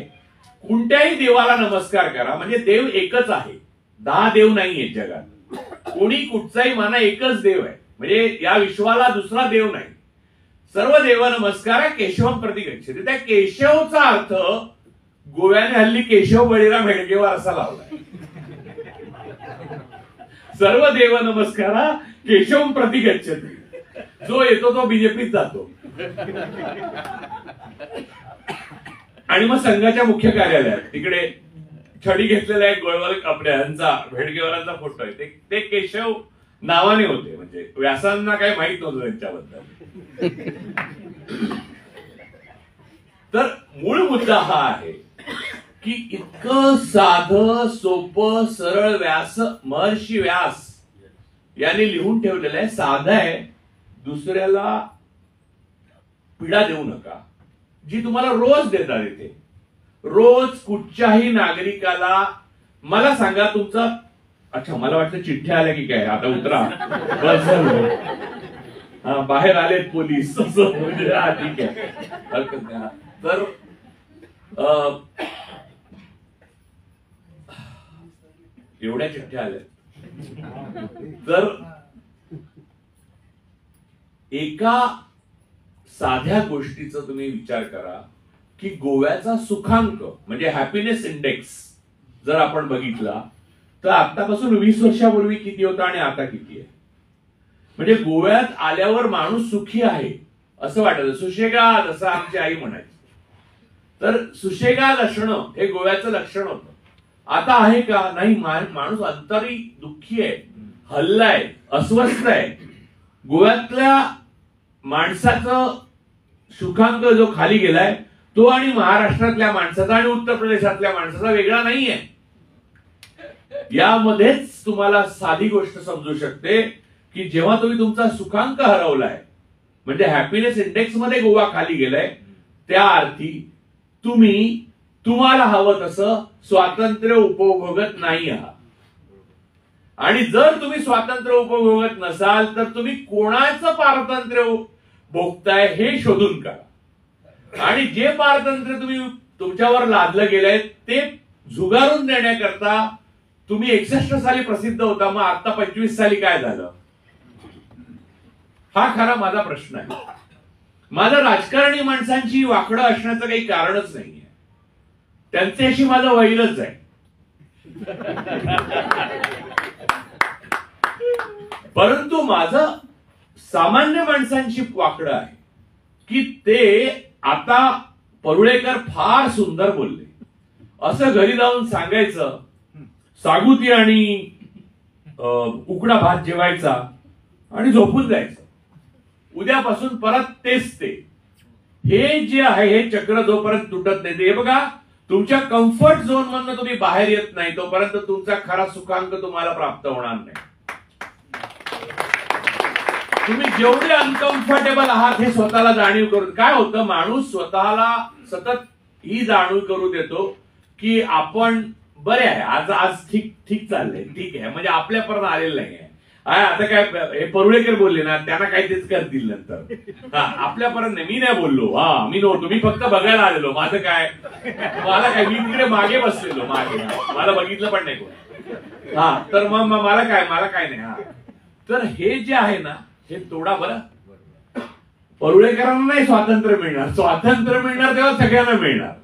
कोणत्याही देवाला नमस्कार करा, म्हणजे देव एकच आहे, 10 देव नाहीये जगात. कोणी कुठचाही माना एकच देव आहे, म्हणजे या विश्वाला दुसरा देव नाही. सर्व देव नमस्कार केशवम प्रति गच्छति. त्या केशवचा अर्थ गोव्याने हल्ली केशव बळीराम हेडगेवार असा लावलाय. सर्व देव नमस्कारा केशवम प्रति गच्छति. जो येतो तो बीजेपीत जातो आणि मग संघाच्या मुख्य कार्यालयात तिकडे छडी घेतलेला एक गोळवल आपल्या यांचा हेडगेवारांचा फोटो आहे. ते केशव नावाने होते, म्हणजे व्यासांना काही माहित नव्हतं त्यांच्याबद्दल. तर मूळ मुद्दा हा आहे की इतकं साधं सोपं सरळ व्यास, महर्षी व्यास यांनी लिहून ठेवलेलं आहे, साधं आहे, दुसऱ्याला पीडा देऊ नका, जी तुम्हाला रोज देतात येते. रोज कुठच्याही नागरिकाला मला सांगा तुमचा, अच्छा मला वाटतं चिठ्ठ्या आल्या की काय, आता उतरा बस झालं. हा, बाहेर आलेत पोलीस म्हणजे हा ठीक आहे, हरकत नाही. हा. तर एवढ्या चिठ्ठ्या आल्या. तर एका साध्या गोष्टीचा तुम्ही विचार करा की गोव्याचा सुखांक म्हणजे हॅपीनेस इंडेक्स जर आपण बघितला तर आतापासून 20 वर्षापूर्वी किती होता आणि आता किती आहे. म्हणजे गोव्यात आल्यावर माणूस सुखी आहे असं वाटत, सुशेगाद असं आमची आई म्हणायची. तर सुशेगाद असणं हे गोव्याचं लक्षण होतं. आता आहे का? नाही. माणूस अंतरी दुःखी आहे, हल्लाय, अस्वस्थ आहे. गोव्यातल्या माणसाचं सुखांक जो खाली गेलाय तो आणि महाराष्ट्रातल्या माणसाचा आणि उत्तर प्रदेशातल्या माणसाचा वेगळा नाहीये. यामध्येच तुम्हाला साधी गोष्ट समजू शकते की जेव्हा तुम्ही तुमचा सुखांक हरवलाय म्हणजे हॅपीनेस इंडेक्स मध्ये गोवा खाली गेलाय, त्या अर्थी तुम्ही तुम्हाला हवं तसं स्वातंत्र्य उपभोगत नाही आहात. आणि जर तुम्ही स्वातंत्र्य उपभोगत नसाल तर तुम्ही कोणाचं पारतंत्र्य भोगताय हे शोधून काढा. आणि जे पारतंत्र्य तुम्ही तुमच्यावर लादलं गेलंय ते झुगारून देण्याकरता तुम्ही 61 साली प्रसिद्ध होता, मग आता 25 साली काय झालं? हा खरा माझा प्रश्न आहे. माझं राजकारणी माणसांची वाकडं असण्याचं काही कारणच नाहीये, त्यांच्याशी माझं वैरच आहे. परंतु माझं सामान्य माणसांशी वाकडं आहे की ते आता परुळेकर फार सुंदर बोलले असं घरी जाऊन सांगायचं, सागुती आणि उकडा भात जेवायचा आणि झोपून जायचं. उद्यापासून परत तेच ते. हे जे आहे हे चक्र जोपर्यंत तुटत नाही, ते बघा तुमच्या कम्फर्ट झोन मधनं तुम्ही बाहेर येत नाही तोपर्यंत तुमचा खरा सुखांक तुम्हाला प्राप्त होणार नाही. तुम्ही जेवढे अनकम्फर्टेबल आहात हे स्वतःला जाणीव करून, काय होतं माणूस स्वतःला सतत ही जाणीव करू देतो की आपण बरे आहे, आज आज ठीक ठीक चाललंय, ठीक आहे, म्हणजे आपल्यापर्यंत आलेलं नाहीये. आता काय हे परुळेकर बोलले ना, त्यांना काही तेच करतील नंतर. हा, आपल्यापर्यंत नाही. मी नाही बोललो, हा मी नव्हतो, मी फक्त बघायला आलेलो, माझं काय, मला काय, मी तिकडे मागे बसलेलो, मागे मला बघितलं पण नाही कोण. हा, तर मग मला काय नाही. हा, तर हे जे आहे ना हे तोडा बरं. परुळेकरांना नाही स्वातंत्र्य मिळणार, स्वातंत्र्य मिळणार तेव्हा सगळ्यांना मिळणार,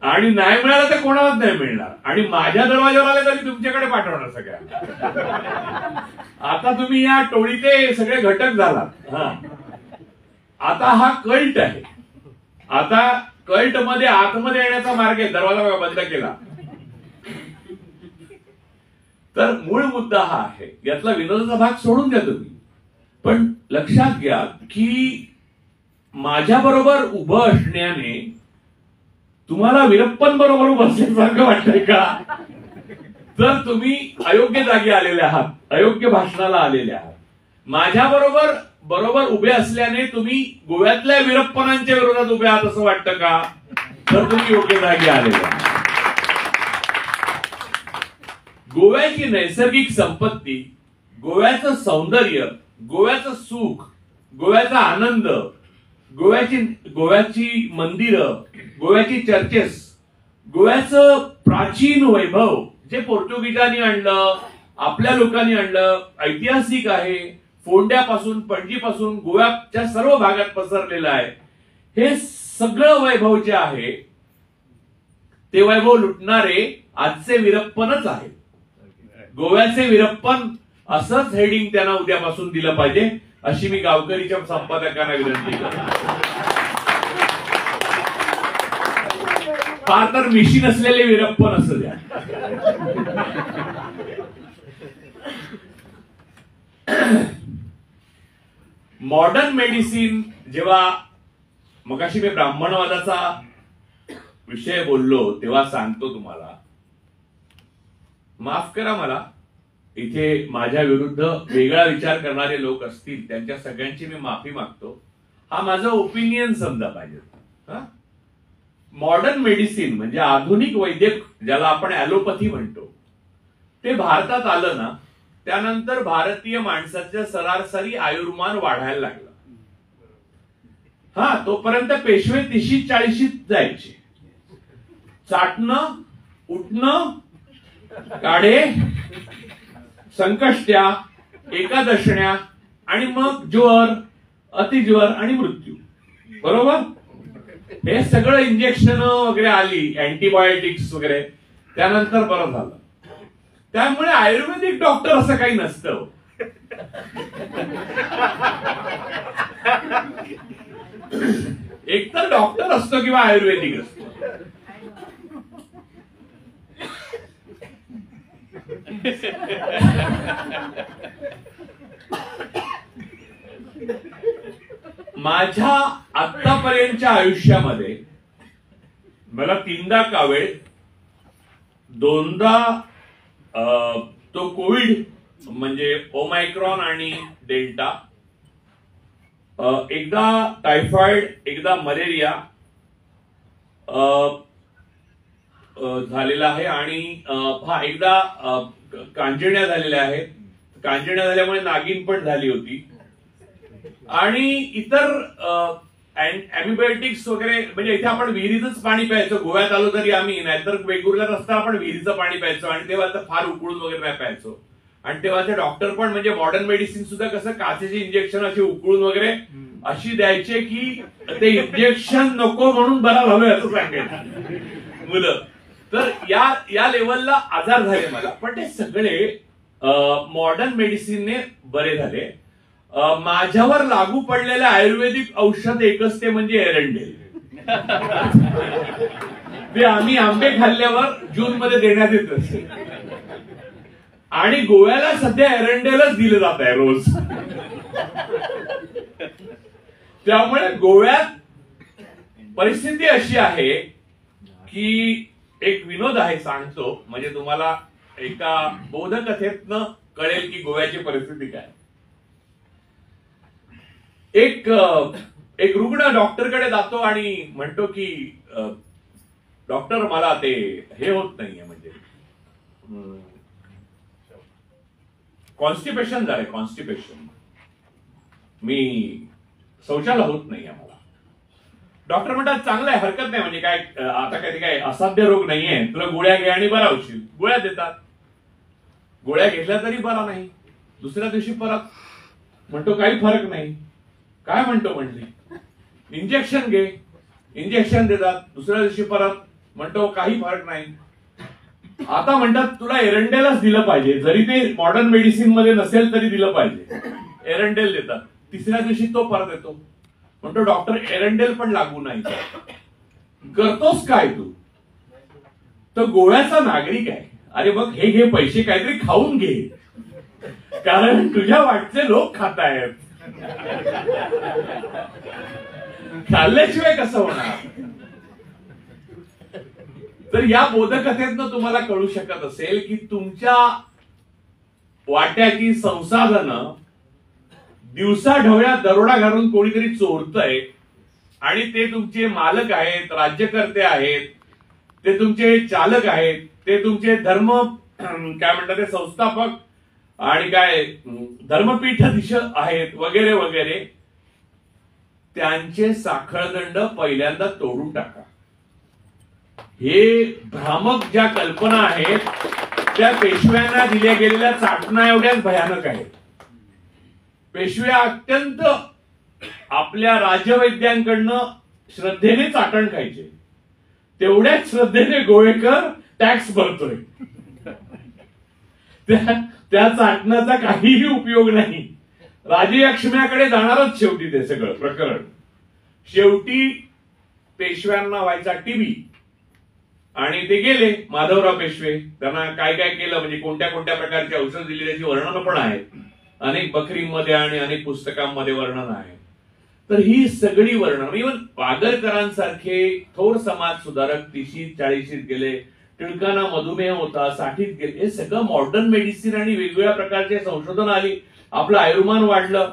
आणि नाही मिळालं तर कोणालाच नाही मिळणार. आणि माझ्या दरवाजावर आले तरी तुमच्याकडे पाठवणार सगळ्या. आता तुम्ही या टोळीचे सगळे घटक झालात. हा, आता हा कल्ट आहे. आता कल्ट मध्ये आतमध्ये येण्याचा मार्ग आहे, दरवाजा बंद केला. तर मूळ मुद्दा हा आहे, यातला विनोदाचा भाग सोडून द्या तुम्ही, पण लक्षात घ्या की माझ्या बरोबर उभं असण्याने तुम्हाला वीरप्पन बरोबर बसल्यासारखं वाटतंय का? तर तुम्ही अयोग्य जागी आलेले आहात, अयोग्य भाषणाला आलेले आहात. माझ्या बरोबर उभे असल्याने तुम्ही गोव्यातल्या वीरप्पनांच्या विरोधात उभे आहात असं वाटतं का? तर तुम्ही योग्य जागी आलेले आहात. गोव्याची नैसर्गिक संपत्ती, गोव्याचं सौंदर्य, गोव्याचं सुख, गोव्याचा आनंद, गोव्याची मंदिरं, गोव्याची चर्चेस, गोव्याचं प्राचीन वैभव जे पोर्तुगीजांनी आणलं, आपल्या लोकांनी आणलं, ऐतिहासिक आहे. फोंड्यापासून पणजीपासून गोव्याच्या सर्व भागात पसरलेलं आहे. हे सगळं वैभव जे आहे ते वैभव लुटणारे आजचे वीरप्पनच आहे. गोव्याचे वीरप्पन असंच हेडिंग त्यांना उद्यापासून दिलं पाहिजे अशी मी गावकरीच्या संपादकांना विनंती करतो. फार तर मिशी नसलेले वीरप्पन असं द्या. मॉडर्न मेडिसिन, जेव्हा मगाशी मी ब्राह्मणवादाचा विषय बोललो तेव्हा सांगतो तुम्हाला, माफ करा मला, इथे माझ्या विरुद्ध वेगळा विचार करणारे लोक असतील त्यांच्या सगळ्यांची मी माफी मागतो. हा माझा ओपिनियन समजा पाहिजे. मॉडर्न मेडिसिन म्हणजे आधुनिक वैद्यक ज्याला आपण ॲलोपॅथी म्हणतो ते भारतात आलं ना, त्यानंतर भारतीय माणसाच्या सरासरी आयुर्मान वाढायला लागला. तोपर्यंत पेशवे 30-40 जायचे. चाटणं, उठणं, काढे, संकष्ट्या, एकादशण्या आणि मग ज्वर, अतिज्वर आणि मृत्यू. बरोबर. हे सगळं इंजेक्शन वगैरे आली, अँटीबायोटिक्स वगैरे, त्यानंतर बरं झालं. त्यामुळे आयुर्वेदिक डॉक्टर असं काही नसतं. एकतर डॉक्टर असतो किंवा आयुर्वेदिक असतो. माझ्या आतापर्यंतच्या आयुष्यामध्ये मला 3दा कावीळ, 2दा तो कोविड म्हणजे ओमायक्रॉन आणि डेल्टा, एकदा टायफॉइड, एकदा मलेरिया झालेला आहे आणि एकदा कांजिण्या झालेल्या आहेत. कांजिण्या झाल्यामुळे नागिन पण झाली होती आणि इतर अॅमिबायोटिक्स वगैरे. म्हणजे इथे आपण विहिरीचंच पाणी प्यायचो. गोव्यात आलो तरी आम्ही, नाहीतर वेगवेगळ्या रस्ता आपण विहिरीचं पाणी प्यायचो आणि तेव्हा फार उकळून वगैरे नाही प्यायचो. आणि तेव्हाचे डॉक्टर पण म्हणजे मॉडर्न मेडिसिन सुद्धा कसं काचेचे इंजेक्शन असे उकळून वगैरे अशी द्यायचे की ते इंजेक्शन नको म्हणून बरा व्हावे असं सांगायचं मुलं. तर या लेवलला आजार झाले मला. पण ते सगळे मॉडर्न मेडिसिनने बरे झाले. माझ्यावर लागू पडलेलं आयुर्वेदिक औषध एकच ते म्हणजे एरंडेल. ते आम्ही आंबे खाल्ल्यावर जून मध्ये देण्यात येत असते आणि गोव्याला सध्या एरंडेलच दिलं जात आहे रोज. त्यामुळे गोव्यात परिस्थिती अशी आहे की एक विनोद आहे, सांगतो. म्हणजे तुम्हाला एका बोधकथेतनं कळेल की गोव्याची परिस्थिती काय. एक रुग्ण डॉक्टरकडे जातो आणि म्हणतो की डॉक्टर मला ते हे होत नाहीये, म्हणजे कॉन्स्टिपेशन झालंय, कॉन्स्टिपेशन, मी शौचाला होत नाहीये मला. डॉक्टर म्हणतात चांगलं आहे, हरकत नाही, म्हणजे काय आता काय असाध्य रोग नाहीये, तुला गोळ्या घे आणि बरा होशील. गोळ्या देतात. गोळ्या घेतल्या तरी बरा नाही. दुसऱ्या दिवशी परत म्हणतो काही फरक नाही. काय म्हणतो म्हणली, इंजेक्शन घे. इंजेक्शन देतात. दुसऱ्या दिवशी परत म्हणतो काही फरक नाही. आता म्हणतात तुला एरंडेलच दिलं पाहिजे, जरी ते मॉडर्न मेडिसिन मध्ये नसेल तरी दिलं पाहिजे. एरंडेल देतात. तिसऱ्या दिवशी तो परत येतो. म्हणतो डॉक्टर एरंडेल पण लागू नाही. करतोस काय तू? तो गोव्याचा नागरिक आहे. अरे मग हे घे पैसे, काहीतरी खाऊन घे, कारण तुझ्या वाटचे लोक खात आहेत. खाल्ल्याशिवाय कसं होणार? तर या बोधकथेतनं तुम्हाला कळू शकत असेल की तुमच्या वाट्याची संसाधनं दिवसा ढवळ्या दरोडा घालून कोणीतरी चोरतय आणि ते तुमचे मालक आहेत, राज्यकर्ते आहेत, ते तुमचे चालक आहेत, ते तुमचे धर्म काय म्हणतात ते संस्थापक आणि काय धर्मपीठाधीश आहेत वगैरे वगैरे. त्यांचे साखळदंड पहिल्यांदा तोडून टाका. हे भ्रामक ज्या कल्पना आहेत त्या पेशव्यांना दिल्या गेलेल्या चाटणा एवढ्याच भयानक आहेत. पेशव्या अत्यंत आपल्या राजवैद्यांकडनं श्रद्धेने चाटण खायचे, तेवढ्याच श्रद्धेने गोवेकर टॅक्स भरतोय. त्या चाटणाचा काहीही उपयोग नाही. राजयक्ष्म्याकडे जाणारच शेवटी ते सगळं प्रकरण. शेवटी पेशव्यांना व्हायचा टीबी आणि ते गेले माधवराव पेशवे. त्यांना काय काय केलं, म्हणजे कोणत्या कोणत्या प्रकारची औषध दिली त्याची वर्णन पण आहेत. अनेक बकरीमध्ये आणि अनेक पुस्तकांमध्ये वर्णन आहे. तर ही सगळी वर्णन, इव्हन पागलकरांसारखे थोर समाज सुधारक 30-40 गेले, टिळकांना मधुमेह होता, साठीत गेले, हे सगळं मॉडर्न मेडिसिन आणि वेगवेगळ्या प्रकारचे संशोधन आली, आपलं आयुर्मान वाढलं,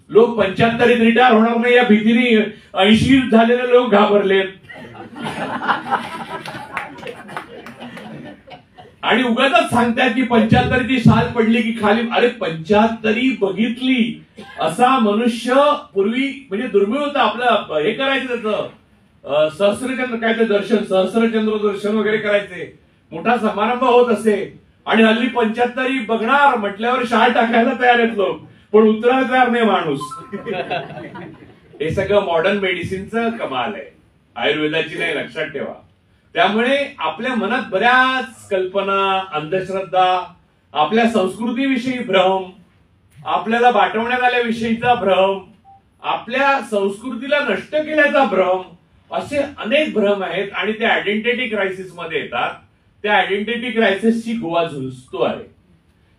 लोक 75 रिटायर होणार नाही या भीतीने 80 झालेले लोक घाबरले आणि उगाच सांगतात की 75ची साल पडली की खाली, अरे 75 बघितली असा मनुष्य पूर्वी म्हणजे दुर्मिळ होता. आपलं हे करायचं त्याचं सहस्रचंद्र काय ते दर्शन, सहस्रचंद्र दर्शन वगैरे करायचे, मोठा समारंभ होत असे. आणि हल्ली 75 बघणार म्हटल्यावर शाळ टाकायला तयार आहेत लोक, पण उतरायला तयार नाही माणूस. हे सगळं मॉडर्न मेडिसिनचं कमाल आहे, आयुर्वेदाची नाही, लक्षात ठेवा. त्यामुळे आपल्या मनात बऱ्याच कल्पना, अंधश्रद्धा, आपल्या संस्कृतीविषयी भ्रम, आपल्याला बाटवण्यात आल्याविषयीचा भ्रम, आपल्या संस्कृतीला नष्ट केल्याचा भ्रम, असे अनेक भ्रम आहेत आणि ते आयडेंटिटी क्रायसिस मध्ये येतात. त्या आयडेंटिटी क्रायसिसची गोवा झुंजतो आहे.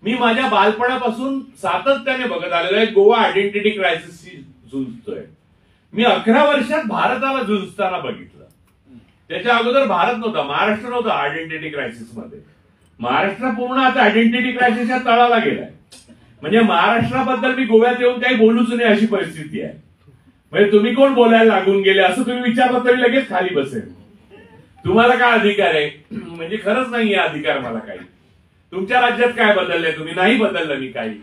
मी माझ्या बालपणापासून सातत्याने बघत आलेलो आहे, गोवा आयडेंटिटी क्रायसिसशी झुंजतोय. मी 11 वर्षात भारताला झुंजताना बघितलं. त्याच्या अगोदर भारत नव्हता, महाराष्ट्र नव्हता आयडेंटिटी क्रायसिस मध्ये. महाराष्ट्र पूर्ण आता आयडेंटिटी क्रायसिसच्या तळाला गेलाय. म्हणजे महाराष्ट्राबद्दल मी गोव्यात येऊन काही बोलूच नाही अशी परिस्थिती आहे. म्हणजे तुम्ही कोण बोलायला लागून गेले असं तुम्ही विचारलं तरी लगेच खाली बसेल. तुम्हाला काय अधिकार आहे? म्हणजे खरंच नाहीये अधिकार मला काही. तुमच्या राज्यात काय बदललंय तुम्ही? नाही बदललं मी काही.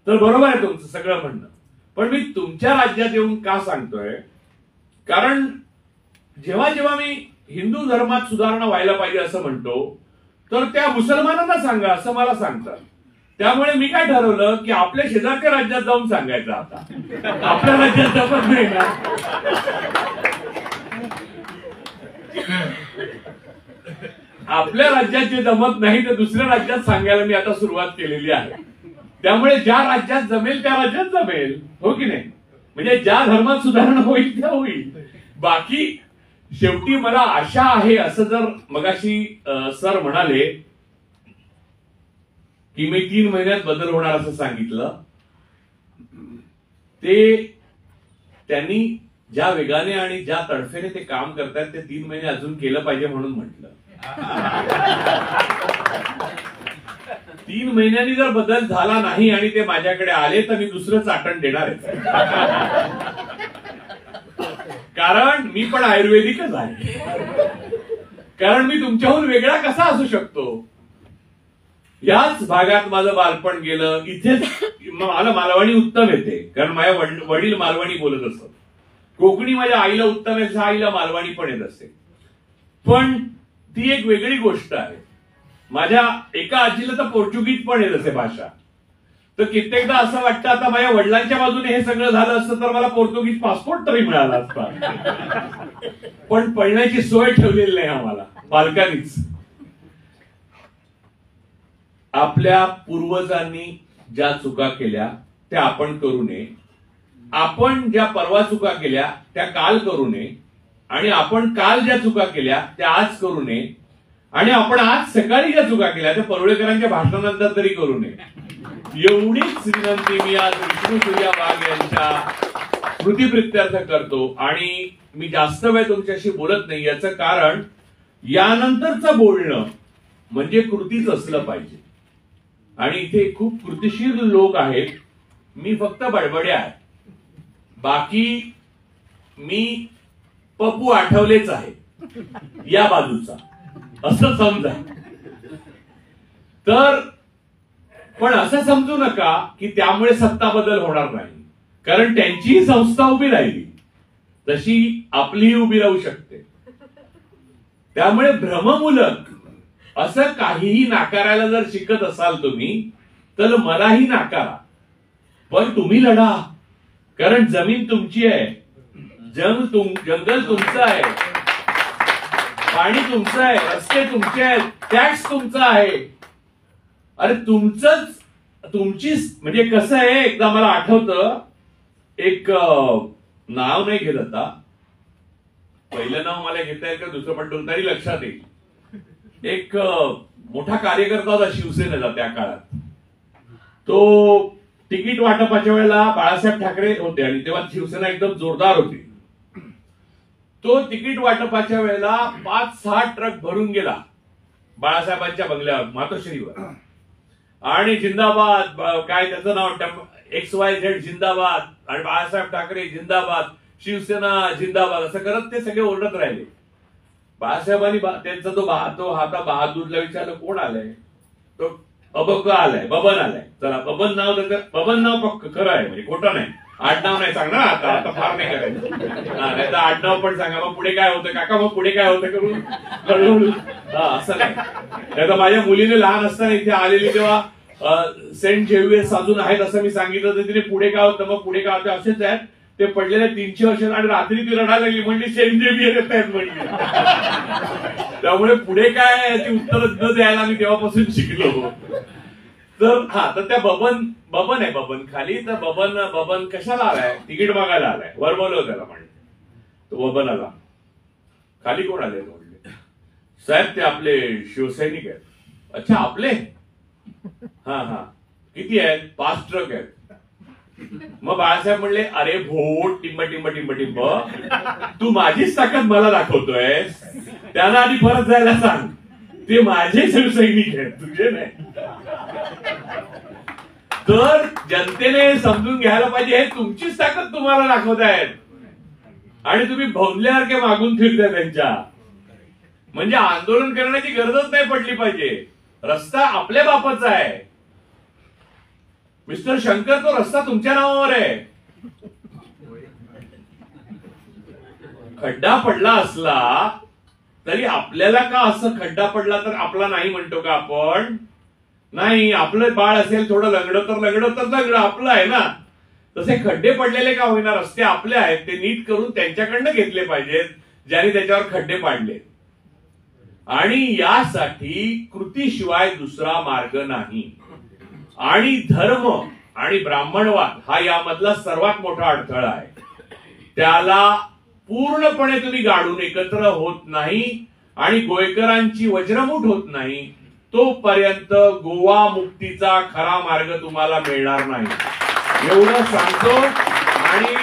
तर बरोबर आहे तुमचं सगळं म्हणणं, पण मी तुमच्या राज्यात येऊन का सांगतोय, कारण जेव्हा जेव्हा मी हिंदू धर्मात सुधारणा व्हायला पाहिजे असं म्हणतो, तर त्या मुसलमानांना सांगा असं मला सांगतात. त्यामुळे मी काय ठरवलं की आपल्या शेजारच्या राज्यात जाऊन सांगायचं. आता आपल्या राज्यात जमत नाही ना. आपल्या राज्यात जे जमत नाही ते दुसऱ्या राज्यात सांगायला मी आता सुरुवात केलेली आहे. त्यामुळे ज्या राज्यात जमेल त्या राज्यात जमेल, हो की नाही? म्हणजे ज्या धर्मात सुधारणा होईल त्या होईल. बाकी शेवटी मला आशा आहे, असं जर मगाशी सर म्हणाले की मी 3 महिन्यात बदल होणार असं सांगितलं, ते त्यांनी ज्या वेगाने आणि ज्या तडफेने ते काम करतात ते 3 महिने अजून केलं पाहिजे म्हणून म्हटलं. 3 महिन्यांनी जर बदल झाला नाही आणि ते माझ्याकडे आले तर मी दुसरं चाटण देणार आहे. कारण मी पण आयुर्वेदिकच आहे. कारण मी तुमच्याहून वेगळा कसा असू शकतो? याच भागात माझं बालपण गेलं, इथेच मला मालवणी उत्तम येते, कारण माझ्या वडील मालवणी बोलत असत. कोकणी माझ्या आईला उत्तम येते, आईला मालवणी पण येत असे. पण ती एक वेगळी गोष्ट आहे. माझ्या एका आजीला तर पोर्चुगीज पण येत असे भाषा. तर कित्येकदा असं वाटतं आता माझ्या वडिलांच्या बाजूने हे सगळं झालं असतं तर मला पोर्तुगीज पासपोर्ट तरी मिळाला असता. पण पळण्याची सोय ठेवलेली नाही आम्हाला पालकांनीच. आपल्या पूर्वजांनी ज्या चुका केल्या त्या आपण करू नये. आपण ज्या परवा चुका केल्या त्या काल करू नये. आणि आपण काल ज्या चुका केल्या त्या आज करू नये. आणि आपण आज सकाळी ज्या चुका केल्या त्या परुळेकरांच्या भाषणानंतर तरी करू नये. एवढीच विनंती मी आज विष्णू सूर्या वाघ यांच्या स्मृतीप्रित्यर्थ करतो. आणि मी जास्त वेळ तुमच्याशी बोलत नाही, याचं कारण यानंतरचं बोलणं म्हणजे कृतीच असलं पाहिजे. आणि इथे खूप कृतिशील लोक आहेत, मी फक्त बडबड्या आहे. बाकी मी पप्पू आठवलेच आहे या बाजूचा, असं समजा. तर पण असं समजू नका की त्यामुळे सत्ता बदल होणार नाही, कारण त्यांचीही संस्था उभी राहिली तशी आपलीही उभी राहू शकते. त्यामुळे भ्रममूलक असं काहीही नाकारायला जर शिकत असाल तुम्ही तर मलाही नाकारा, पण तुम्ही लढा. कारण जमीन तुमची आहे, जंगल तुमचं आहे, पाणी तुमचं आहे, रस्ते तुमचे आहेत, टॅक्स तुमचा आहे. अरे तुमचीच म्हणजे कसं आहे, एकदा मला आठवतं, एक नाव नाही घेत आता, पहिलं नाव मला घेता येईल का दुसरं पण तरी लक्षात येईल. एक मोठा कार्यकर्ता होता शिवसेनेचा त्या काळात. तो तिकीट वाटपाच्या वेळेला बाळासाहेब ठाकरे होते आणि तेव्हा शिवसेना एकदम जोरदार होती. तो तिकीट वाटपाच्या वेळेला 5-6 ट्रक भरून गेला बाळासाहेबांच्या बंगल्यावर मातोश्रीवर, आणि जिंदाबाद काय त्याचं नाव XYZ जिंदाबाद आणि बाळासाहेब ठाकरे जिंदाबाद, शिवसेना जिंदाबाद असं करत ते सगळे ओरडत राहिले. बाळासाहेबांनी त्यांचा तो आता बहादूरला विचारलं कोण आलाय, तो अबक आलाय, बबन आलाय. चला बबन नाव त्याचं, बबन नाव पक्क खरं आहे म्हणजे खोटं नाही, आडनाव नाही सांगणार आता फार नाही करायचं, नाही तर आडनाव पण सांगा. मग पुढे काय होतं काका, मग पुढे काय होतं करून हळूहळू असं नाही. तर माझ्या मुलीने लहान असताना इथे आलेली तेव्हा सेंट झेवियर्स अजून आहेत असं मी सांगितलं तर तिने पुढे काय होतं, मग पुढे काय होतं असेच आहेत ते पडलेले 300 वर्ष, आणि रात्री ती रडायला लागली म्हणजे सेंट झेवियर येत आहेत म्हणजे. त्यामुळे पुढे काय याची उत्तर न द्यायला मी तेव्हापासून शिकलो. तर तर त्या बबन आहे बबन खाली, तर बबन कशाला आलाय, तिकीट मागायला आलाय, वर बोलव त्याला म्हणले. तो बबन आला, खाली कोण आले म्हणले, साहेब ते आपले शिवसैनिक आहेत. अच्छा आपले, हा किती आहेत, 5 ट्रक आहेत. मग बाळासाहेब म्हणले अरे भोट टिंब टिंब टिंब टिंब, तू माझीच ताकद मला दाखवतोय, त्यांना आधी परत जायला सांग, ते माझे शिवसैनिक आहेत तुझे नाही. तर जनतेने समजून घ्यायला पाहिजे हे तुमचीच ताकद तुम्हाला दाखवतायत आणि तुम्ही भोंदल्यासारखे मागून फिरताय त्यांच्या. म्हणजे आंदोलन करण्याची गरजच नाही पडली पाहिजे, रस्ता आपल्या बापाचा आहे मिस्टर शंकर, तो रस्ता तुमच्या नावावर आहे. खड्डा पडला असला तरी आपल्याला का असं खड्डा पडला तर आपला नाही म्हणतो का आपण, नाही आपलं बाळ असेल थोडं लंगडं तर लंगडं आपलं आहे ना. तसे खड्डे पडलेले का होईना, रस्ते आपले आहेत, ते नीट करून त्यांच्याकडनं घेतले पाहिजेत ज्यांनी त्याच्यावर खड्डे पाडले. आणि यासाठी कृतीशिवाय दुसरा मार्ग नाही. आणि धर्म आणि ब्राह्मणवाद हा यामधला सर्वात मोठा अडथळा आहे. त्याला पूर्णपणे तुम्ही गाडून एकत्र होत नाही आणि गोयकरांची वज्रमूठ होत नाही तोपर्यंत गोवा मुक्तीचा खरा मार्ग तुम्हाला मिळणार नाही, एवढं सांगतो. आणि